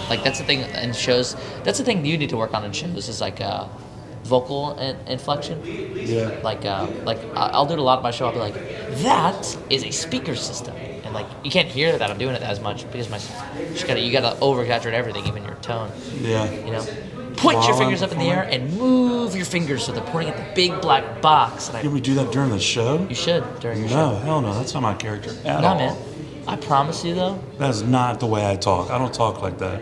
Like that's the thing in shows. That's the thing you need to work on in shows is like vocal inflection. Yeah. Like I'll do it a lot in my show. I'll be like, that is a speaker system, and like you can't hear that I'm doing it as much because you gotta over exaggerate everything, even your tone. Yeah. You know, point your While fingers I'm up in the air and move your fingers so they're pointing at the big black box. And Can we do that during the show? you should during your No, show. hell no. That's not my character at No, all. man. I promise you though. That's not the way I talk. I don't talk like that.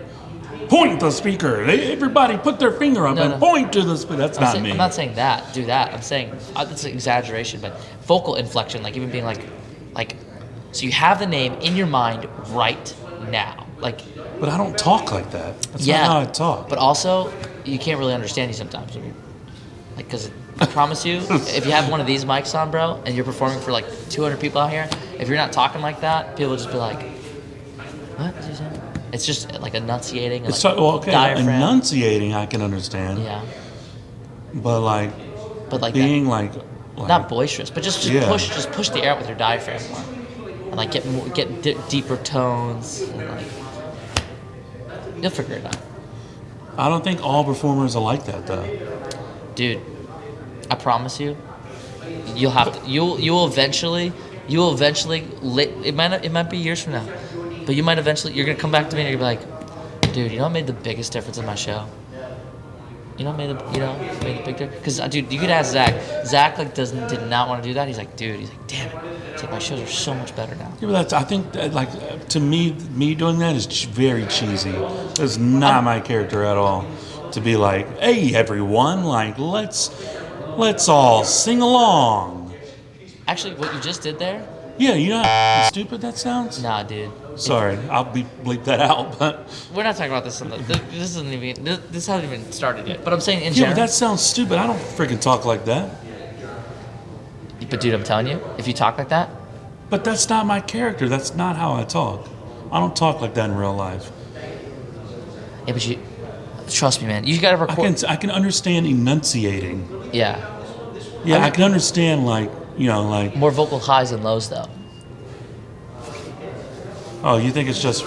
Point the speaker. Everybody put their finger up and point to the speaker. That's not me. I'm not saying that. Do that. I'm saying that's an exaggeration, but vocal inflection, like even being like, so you have the name in your mind right now, like. But I don't talk like that. That's Yeah, not how I talk. But also, you can't really understand you sometimes. Like, because I promise you, if you have one of these mics on, bro, and you're performing for like 200 people out here, if you're not talking like that, people will just be like, what is he saying? It's just like enunciating. It's like okay. diaphragm. Enunciating, I can understand. Yeah. But like being like not boisterous, but just yeah. push the air out with your diaphragm more, and like get deeper tones, and like you'll figure it out. I don't think all performers are like that though. Dude, I promise you, you'll eventually it might be years from now, but you're gonna come back to me and you're gonna be like, dude, you know what made the biggest difference in my show? You know what made the big difference? Because dude, you could ask Zach. Zach like did not want to do that. He's like, damn it. It's like my shows are so much better now. Yeah, but I think that, like to me doing that is very cheesy. It's not my character at all. To be like, hey everyone, like let's all sing along. Actually, what you just did there. Yeah, you know how stupid that sounds? Nah, dude. Sorry, I'll bleep that out, but... We're not talking about this. This hasn't even started yet. But I'm saying in yeah, general... but that sounds stupid. I don't freaking talk like that. But dude, I'm telling you, if you talk like that... But that's not my character. That's not how I talk. I don't talk like that in real life. Yeah, but you... Trust me, man. You gotta record... I can understand enunciating. Yeah. Yeah, I can understand, like, you know, like... More vocal highs and lows, though. Oh, you think it's just...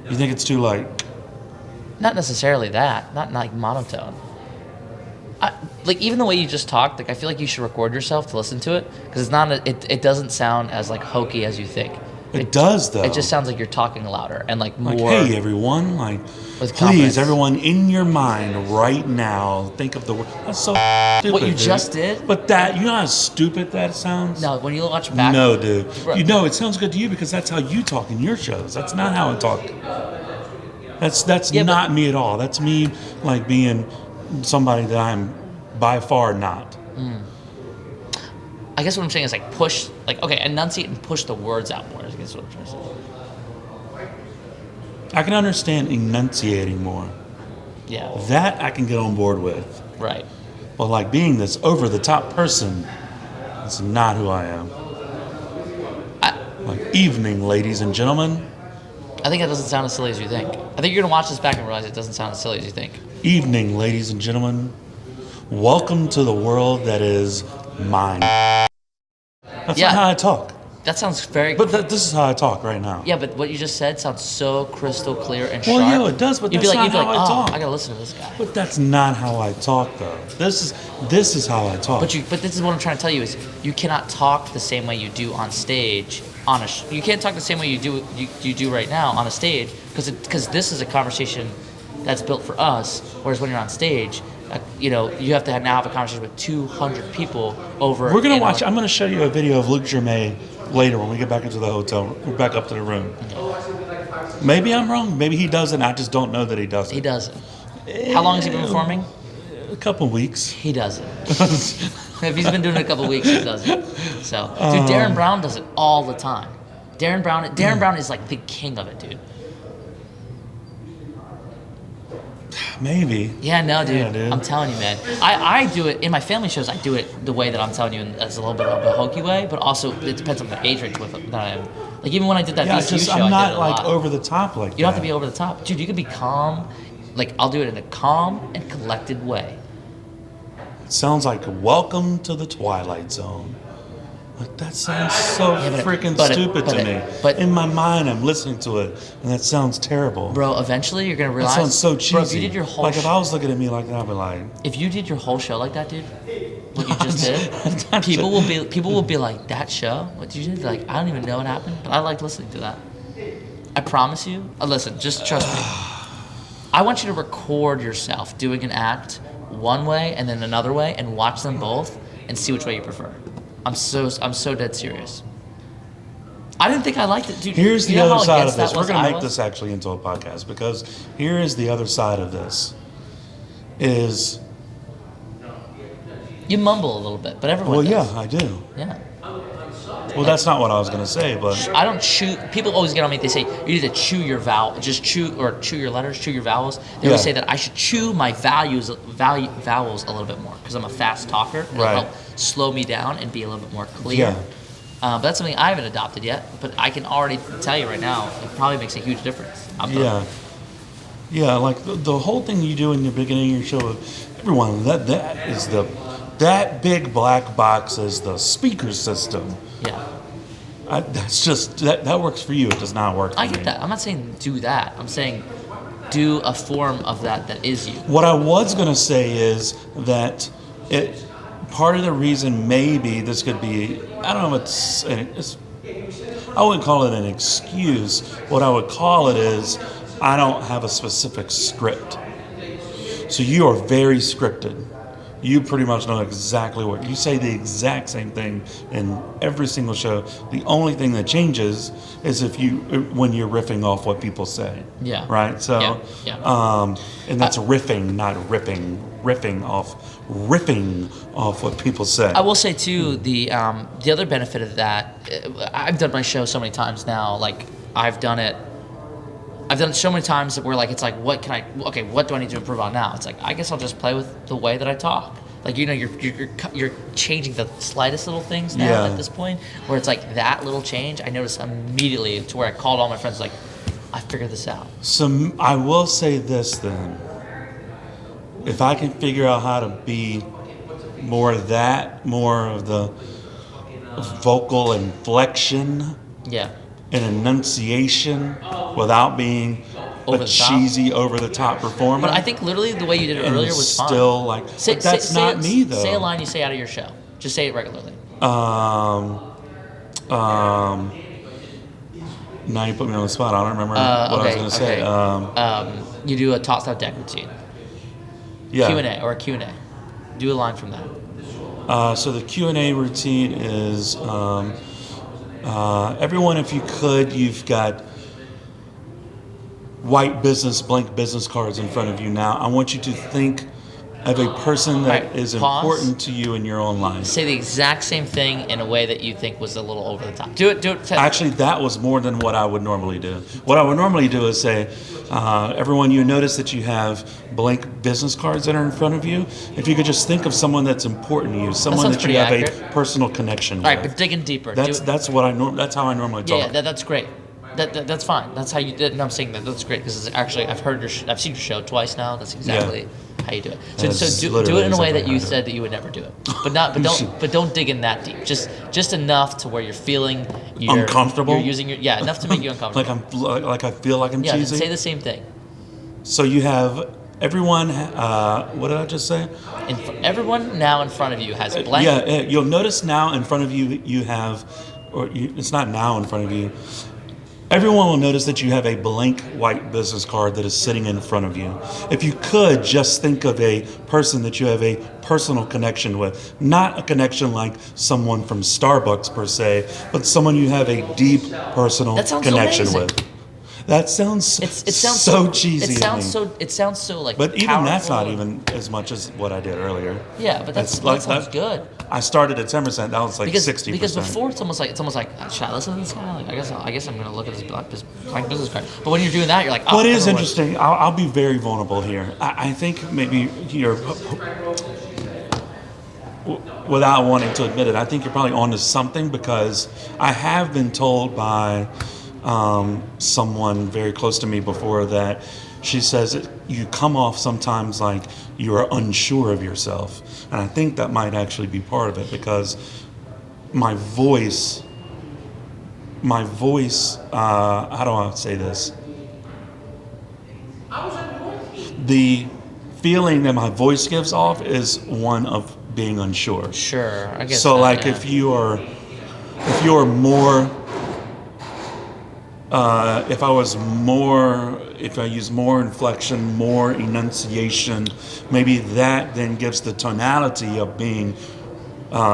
You think it's too, like... Not necessarily that. Not like monotone. Like, even the way you just talked, like, I feel like you should record yourself to listen to it. Because it's not... It doesn't sound as, like, hokey as you think. It does, though. It just sounds like you're talking louder and, like, more... Like, hey, everyone, like... With please, confidence. everyone, in your mind right now, think of the word... That's so stupid, What you dude. just did? But that... You know how stupid that sounds? No, when you watch back... No, dude. Bro. You know, it sounds good to you because that's how you talk in your shows. That's not how I talk. That's Yeah, not me at all. That's me, like, being somebody that I'm by far not. I guess what I'm saying is, like, push... Like, okay, enunciate and push the words out more. I guess what I'm trying to say. I can understand enunciating more. Yeah. That I can get on board with. Right. But, like, being this over-the-top person, that's not who I am. Like, evening, ladies and gentlemen. I think that doesn't sound as silly as you think. I think you're going to watch this back and realize it doesn't sound as silly as you think. Evening, ladies and gentlemen. Welcome to the world that is mine. That's not how I talk. That sounds very... But this is how I talk right now. Yeah, but what you just said sounds so crystal clear and sharp. Well, yeah, it does, but that's not how I talk. I got to listen to this guy. But that's not how I talk, though. This is how I talk. But this is what I'm trying to tell you is you cannot talk the same way you do on stage. You can't talk the same way you do right now on a stage because this is a conversation that's built for us. Whereas when you're on stage, you have to now have a conversation with 200 people over. We're gonna watch. I'm gonna show you a video of Luke Germain later when we get back into the hotel. We're back up to the room. Maybe I'm wrong. Maybe he doesn't. I just don't know that he doesn't. He doesn't. How long has he been performing? A couple weeks. He doesn't. If he's been doing it a couple weeks, he doesn't. So, dude, Darren Brown does it all the time. Darren Brown is like the king of it, dude. Maybe. Yeah, no, dude. Yeah, dude. I'm telling you, man. I do it in my family shows. I do it the way that I'm telling you, as a little bit of a hokey way. But also, it depends on the age range that I am. Like even when I did that VCU show, I'm I not did it a like lot. over the top like that. You don't have to be over the top, dude. You can be calm. Like I'll do it in a calm and collected way. It sounds like welcome to the Twilight Zone. Like, that sounds so freaking but stupid to me. but- in my mind, I'm listening to it, and that sounds terrible. Bro, eventually you're gonna That realize. sounds so cheesy. Bro, if you did your whole like, if I was looking at me like that, I'd be like, if you did your whole show like that, dude, what you just did, people will be like, that show, what you did, like, I don't even know what happened, but I like listening to that. I promise you. Listen, just trust me. I want you to record yourself doing an act one way and then another way, and watch them both and see which way you prefer. I'm so dead serious. I didn't think I liked it, dude. here's you the know other how side against of this. that We're was going to I make was? this actually into a podcast, because here is the other side of this. Is, You mumble a little bit, but everyone well, does. yeah, I do. Yeah. Well, that's not what I was going to say, but I don't chew. People always get on me. They say you need to chew your just chew your letters, chew your vowels. They always Yeah. say that I should chew my vowels a little bit more because I'm a fast talker. And Right. It'll help slow me down and be a little bit more clear. Yeah. But that's something I haven't adopted yet. But I can already tell you right now, it probably makes a huge difference. yeah. Yeah, like the whole thing you do in the beginning of your show, everyone, that big black box is the speaker system. Yeah. That's just, that works for you. It does not work for I me. get that. I'm not saying do that. I'm saying do a form of that is you. What I was going to say is that part of the reason maybe this could be, I don't know if it's I wouldn't call it an excuse. What I would call it is, I don't have a specific script. So you are very scripted. You pretty much know exactly what you say, the exact same thing in every single show. The only thing that changes is when you're riffing off what people say. Yeah. Right. So, Yeah. And that's riffing, not ripping. Riffing off what people say. I will say too, the other benefit of that, I've done my show so many times now. Like I've done it so many times that where like it's like, what do I need to improve on now? It's like, I guess I'll just play with the way that I talk. Like, you know, you're changing the slightest little things now at this point, where it's like that little change I noticed immediately, to where I called all my friends like, I figured this out. So I will say this then. If I can figure out how to be more of the vocal inflection Yeah. and enunciation without being Over a the top? cheesy, over-the-top performer. But I think literally the way you did it and earlier was fine. still like, but that's not me though. Say a line you say out of your show. Just say it regularly. Now you put me on the spot. I don't remember what I was going to say. You do a tossed out deck routine. Yeah. Q&A or a Q&A. Do a line from that. So the Q&A routine is everyone, if you could, you've got blank business cards in front of you now. I want you to think of a person that Right, is pause. important to you in your own life. Say the exact same thing in a way that you think was a little over the top. Do it. Actually, that was more than what I would normally do. What I would normally do is say, everyone, you notice that you have blank business cards that are in front of you. If you could just think of someone that's important to you, someone sounds that you pretty have accurate. a personal connection All right, with. but digging deeper. That's how I normally talk. Yeah, that's great. That's fine. That's how you did. And I'm saying that's great because actually I've seen your show twice now. That's exactly how you do it. That's So do literally it in a way exactly that how you I do it. said that you would never do it. But don't dig in that deep. Just enough to where you're feeling Uncomfortable? You're using enough to make you uncomfortable. like I feel like I'm Yeah, then cheesy. say the same thing. So you have everyone. What did I just say? Everyone now in front of you has blank. Yeah, you'll notice now in front of you it's not now in front of you. Everyone will notice that you have a blank white business card that is sitting in front of you. If you could just think of a person that you have a personal connection with, not a connection like someone from Starbucks per se, but someone you have a deep personal That sounds connection amazing. with. That sounds It sounds so cheesy. It sounds to me. so like. But even that's not powerful. even as much as what I did earlier. Yeah, but that sounds good. I started at 10%. That was like 60%. Because before it's almost like should I listen to this guy? Like I guess I'm gonna look at this blank business card. But when you're doing that, you're like, What is interesting, I'll be very vulnerable here. I think maybe without wanting to admit it, I think you're probably onto something, because I have been told by someone very close to me before that she says that you come off sometimes like you are unsure of yourself. And I think that might actually be part of it, because my voice. How do I say this? The feeling that my voice gives off is one of being unsure. Sure, I guess. So, that, like, yeah. if you're more, if I use more inflection, more enunciation, maybe that then gives the tonality of being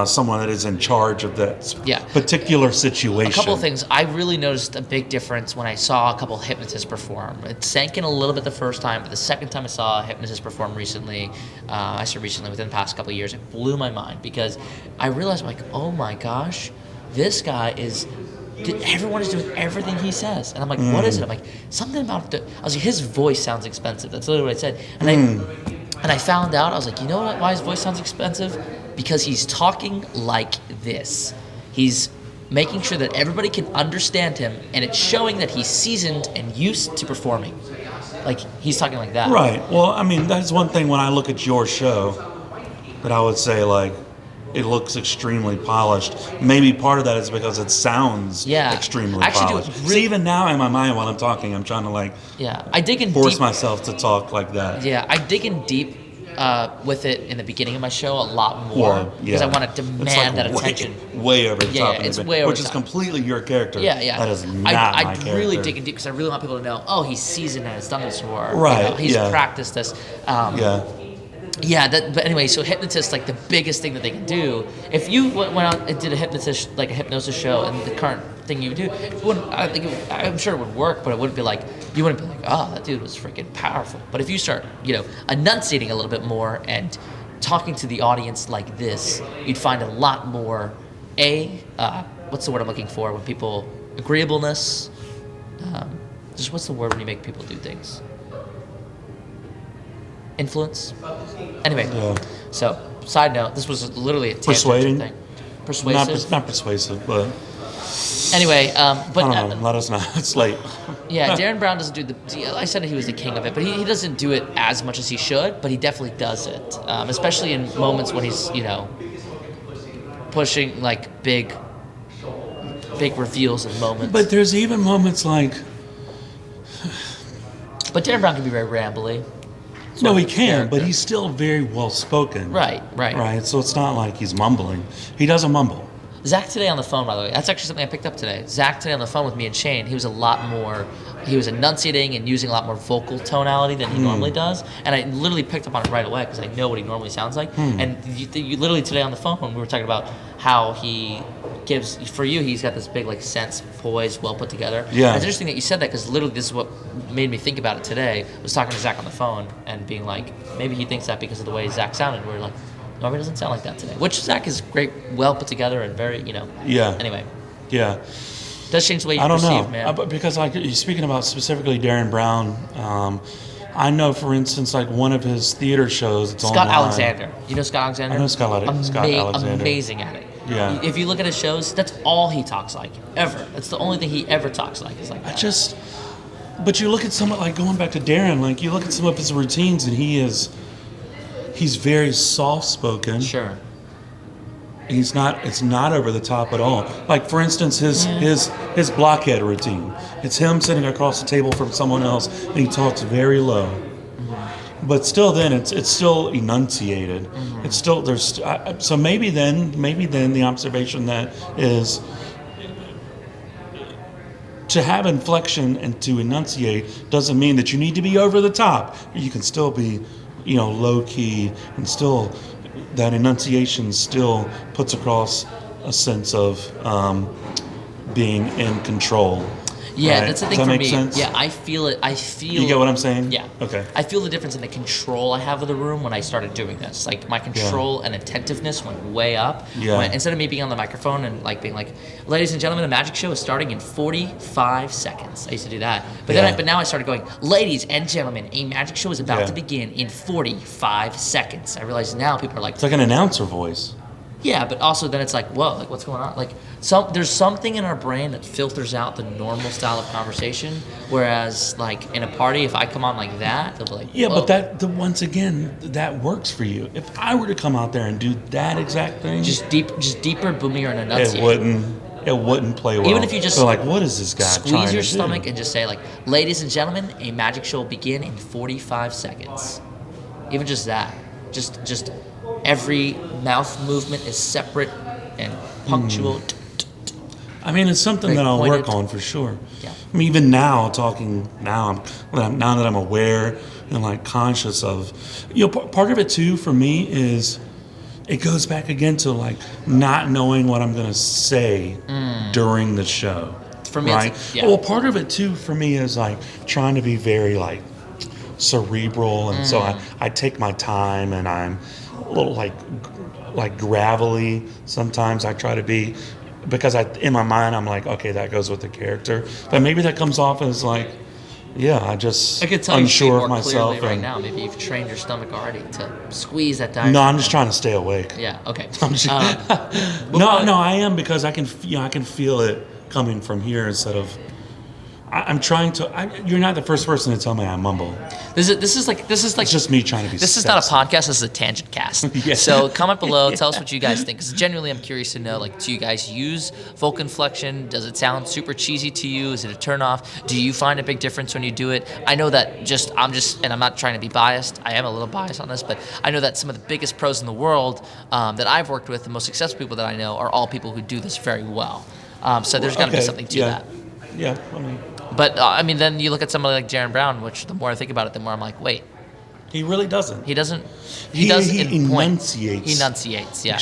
someone that is in charge of that Yeah. particular situation. A couple of things. I really noticed a big difference when I saw a couple of hypnotists perform. It sank in a little bit the first time, but the second time I saw a hypnotist perform recently, I said recently, within the past couple of years, it blew my mind because I realized, I'm like, oh my gosh, this guy is. Everyone is doing everything he says, and I'm like, what is it? I'm like, something about I was like, his voice sounds expensive. That's literally what I said, and I found out. I was like, you know what? Why his voice sounds expensive? Because he's talking like this. He's making sure that everybody can understand him, and it's showing that he's seasoned and used to performing. Like, he's talking like that. Right. Well, I mean, that's one thing when I look at your show that I would say, like, it looks extremely polished. Maybe part of that is because it sounds extremely polished. See, even now in my mind while I'm talking, I'm trying to, like, I dig in force deep, myself to talk like that. Yeah, I dig in deep with it in the beginning of my show a lot more because I want to demand that attention. Way over the top. It's way over which the is top. completely your character. Yeah. That is not my character. I really dig in deep because I really want people to know, oh, he's seasoned and has done this before. Right. You know, he's practiced this. Yeah, but anyway, so hypnotists, like, the biggest thing that they can do, if you went out and did a hypnosis show, and the current thing you do, I'm sure it would work, but it wouldn't be like, you wouldn't be like, oh, that dude was freaking powerful. But if you start, enunciating a little bit more and talking to the audience like this, you'd find a lot more, what's the word I'm looking for when people, agreeableness, just what's the word when you make people do things? Influence. Anyway, so side note, this was literally a tangent thing. Persuasive. Not persuasive, but anyway, but I don't know, let us know. It's late. Yeah, Darren Brown doesn't do I said that he was the king of it, but he doesn't do it as much as he should. But he definitely does it, especially in moments when he's pushing like big reveals and moments. But there's even moments like. But Darren Brown can be very rambly. No, he can, but he's still very well spoken. Right. Right, so it's not like he's mumbling. He doesn't mumble. Zach today on the phone, by the way, that's actually something I picked up today. Zach today on the phone with me and Shane, he was enunciating and using a lot more vocal tonality than he normally does. And I literally picked up on it right away because I know what he normally sounds like. And you literally today on the phone, we were talking about how he gives, for you, he's got this big like sense, poise, well put together. Yeah. It's interesting that you said that because literally this is what made me think about it today. I was talking to Zach on the phone and being like, maybe he thinks that because of the way Zach sounded. We were like, no, he doesn't sound like that today. Which Zach is great, well put together and very, Yeah. Anyway. Yeah. Does change the way you perceive, man. Because like you're speaking about specifically Darren Brown, I know, for instance, like one of his theater shows. It's Scott online. Alexander. You know Scott Alexander? I know Scott Alexander. Amazing at it. Yeah. If you look at his shows, that's all he talks like, ever. That's the only thing he ever talks like is like that. But you look at some, like going back to Darren, like you look at some of his routines and he's very soft-spoken. Sure. It's not over the top at all. Like for instance, his blockhead routine. It's him sitting across the table from someone else, and he talks very low. Mm-hmm. But still, then it's still enunciated. Mm-hmm. It's still so maybe then the observation that is to have inflection and to enunciate doesn't mean that you need to be over the top. You can still be, low key, and still that enunciation still puts across a sense of being in control. Yeah, right? that's the thing Does that for make me. Sense? Yeah, I feel it. You get what I'm saying? Yeah. Okay. I feel the difference in the control I have of the room when I started doing this. Like my control and attentiveness went way up. Yeah. Instead of me being on the microphone and like being like, "Ladies and gentlemen, the magic show is starting in 45 seconds." I used to do that, but now I started going, "Ladies and gentlemen, a magic show is about to begin in 45 seconds." I realize now people are like, it's like an announcer voice. Yeah, but also then it's like, whoa, like what's going on? Like there's something in our brain that filters out the normal style of conversation. Whereas like in a party, if I come on like that, they'll be like, Yeah, whoa. but once again, that works for you. If I were to come out there and do that exact thing, just deeper, boomier, and enunciate. it wouldn't play well. Even if you just They're like, what is this guy trying squeeze to your do? stomach and just say like, ladies and gentlemen, a magic show will begin in 45 seconds. Even just that, just every mouth movement is separate and punctual. I mean, it's something Very that I'll work pointed. on for sure. Yeah. I mean, even now, now that I'm aware and like conscious of, part of it too for me is it goes back again to like not knowing what I'm gonna say during the show. For me, right? yeah. Well, part of it too for me is like trying to be very like cerebral, and so I take my time, and I'm a little like gravelly. Sometimes I try to be, because in my mind I'm like, okay, that goes with the character, but maybe that comes off as like, yeah, I could tell unsure you of more myself clearly right and now. Maybe you've trained your stomach already to squeeze that diaphragm. no, I'm just trying to stay awake. Yeah. Okay. No, I am, because I can feel it coming from here instead of. I'm trying to. You're not the first person to tell me I mumble. This is like It's just me trying to be. This is sexy. not a podcast. This is a tangent cast. Yeah. So comment below. Tell us what you guys think. Because genuinely, I'm curious to know. Like, do you guys use vocal inflection? Does it sound super cheesy to you? Is it a turnoff? Do you find a big difference when you do it? I know that and I'm not trying to be biased. I am a little biased on this, but I know that some of the biggest pros in the world that I've worked with, the most successful people that I know, are all people who do this very well. So there's got to be something to that. Yeah, I mean. But then you look at somebody like Darren Brown, which the more I think about it, the more I'm like, wait, He really doesn't. he doesn't. He in point. enunciates. He enunciates. Yeah.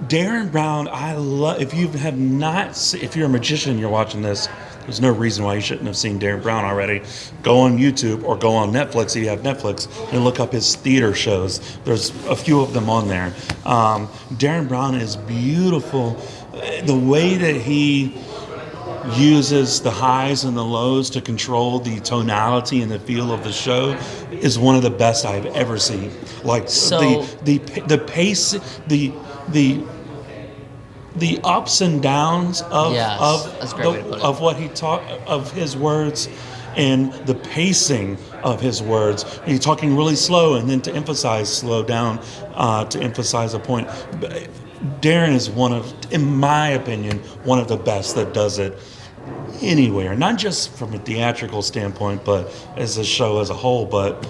Darren Brown, I love. If you have not, if you're a magician, you're watching this. There's no reason why you shouldn't have seen Darren Brown already. Go on YouTube or go on Netflix if you have Netflix and look up his theater shows. There's a few of them on there. Darren Brown is beautiful. The way that he uses the highs and the lows to control the tonality and the feel of the show is one of the best I've ever seen. Like the pace, the ups and downs of what he taught, of his words, and the pacing of his words. He's talking really slow, and then to emphasize slow down, to emphasize a point. Darren is in my opinion, one of the best that does it anywhere, not just from a theatrical standpoint, but as a show as a whole. But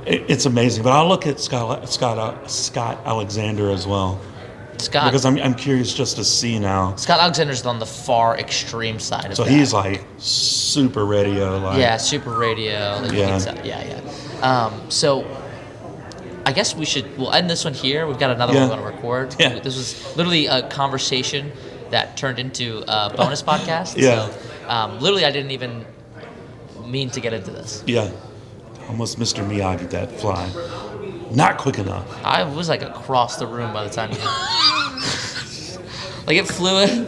it's amazing. But I'll look at Scott Alexander as well. Scott, because I'm curious just to see now. Scott Alexander's on the far extreme side of so that. He's like super radio, super radio. So I guess we'll end this one here. We've got another one we're going to record. Yeah. This was literally a conversation that turned into a bonus podcast. Yeah. So literally, I didn't even mean to get into this. Yeah. Almost Mr. Miyagi, that fly. Not quick enough. I was like across the room by the time you like it flew in.